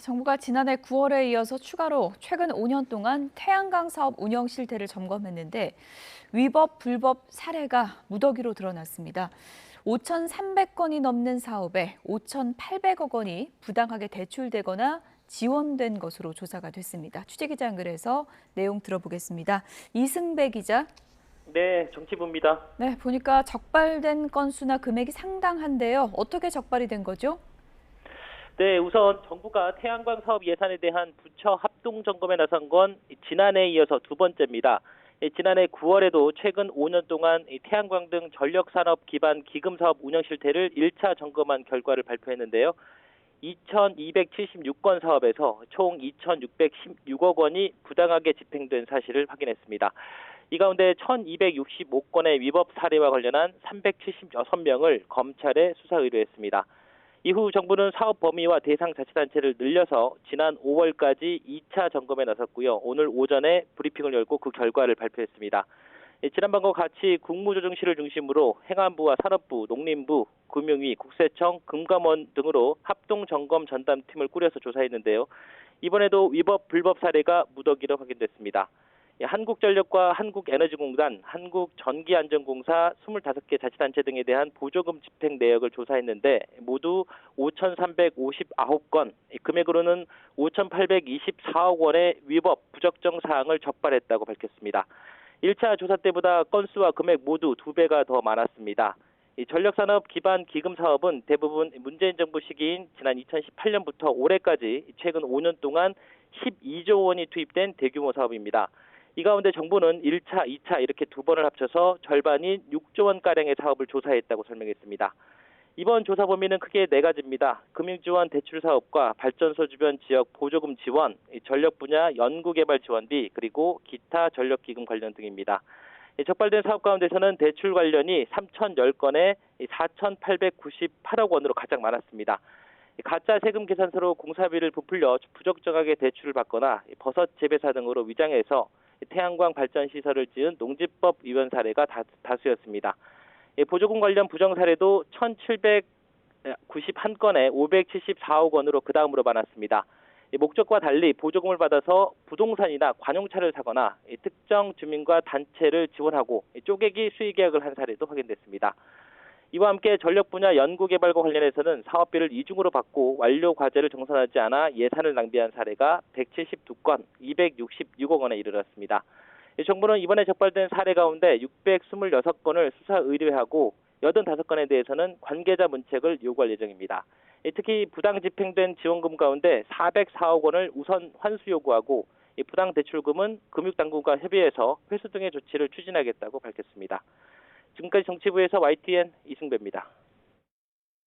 정부가 지난해 9월에 이어서 추가로 최근 5년 동안 태양광 사업 운영 실태를 점검했는데 위법, 불법 사례가 무더기로 드러났습니다. 5,300건이 넘는 사업에 5,800억 원이 부당하게 대출되거나 지원된 것으로 조사가 됐습니다. 취재기자 연결해서 내용 들어보겠습니다. 이승배 기자. 네, 정치부입니다. 네, 보니까 적발된 건수나 금액이 상당한데요. 어떻게 적발이 된 거죠? 네, 우선 정부가 태양광 사업 예산에 대한 부처 합동 점검에 나선 건 지난해에 이어서 두 번째입니다. 지난해 9월에도 최근 5년 동안 태양광 등 전력산업 기반 기금 사업 운영 실태를 1차 점검한 결과를 발표했는데요. 2,276건 사업에서 총 2,616억 원이 부당하게 집행된 사실을 확인했습니다. 이 가운데 1,265건의 위법 사례와 관련한 376명을 검찰에 수사 의뢰했습니다. 이후 정부는 사업 범위와 대상 자치단체를 늘려서 지난 5월까지 2차 점검에 나섰고요. 오늘 오전에 브리핑을 열고 그 결과를 발표했습니다. 지난번과 같이 국무조정실을 중심으로 행안부와 산업부, 농림부, 금융위, 국세청, 금감원 등으로 합동점검 전담팀을 꾸려서 조사했는데요. 이번에도 위법, 불법 사례가 무더기로 확인됐습니다. 한국전력과 한국에너지공단, 한국전기안전공사 25개 자치단체 등에 대한 보조금 집행 내역을 조사했는데 모두 5,359건, 금액으로는 5,824억 원의 위법, 부적정 사항을 적발했다고 밝혔습니다. 1차 조사 때보다 건수와 금액 모두 2배가 더 많았습니다. 이 전력산업 기반 기금 사업은 대부분 문재인 정부 시기인 지난 2018년부터 올해까지 최근 5년 동안 12조 원이 투입된 대규모 사업입니다. 이 가운데 정부는 1차, 2차 이렇게 두 번을 합쳐서 절반인 6조 원가량의 사업을 조사했다고 설명했습니다. 이번 조사 범위는 크게 네 가지입니다. 금융지원 대출 사업과 발전소 주변 지역 보조금 지원, 전력 분야 연구개발 지원비, 그리고 기타 전력기금 관련 등입니다. 적발된 사업 가운데서는 대출 관련이 3,010건에 4,898억 원으로 가장 많았습니다. 가짜 세금 계산서로 공사비를 부풀려 부적정하게 대출을 받거나 버섯 재배사 등으로 위장해서 태양광 발전 시설을 지은 농지법 위반 사례가 다수였습니다. 보조금 관련 부정 사례도 1,791건에 574억 원으로 그 다음으로 많았습니다. 목적과 달리 보조금을 받아서 부동산이나 관용차를 사거나 특정 주민과 단체를 지원하고 쪼개기 수의 계약을 한 사례도 확인됐습니다. 이와 함께 전력 분야 연구개발과 관련해서는 사업비를 이중으로 받고 완료 과제를 정산하지 않아 예산을 낭비한 사례가 172건, 266억 원에 이르렀습니다. 정부는 이번에 적발된 사례 가운데 626건을 수사 의뢰하고 85건에 대해서는 관계자 문책을 요구할 예정입니다. 특히 부당 집행된 지원금 가운데 404억 원을 우선 환수 요구하고 부당 대출금은 금융당국과 협의해서 회수 등의 조치를 추진하겠다고 밝혔습니다. 지금까지 정치부에서 YTN 이승배입니다.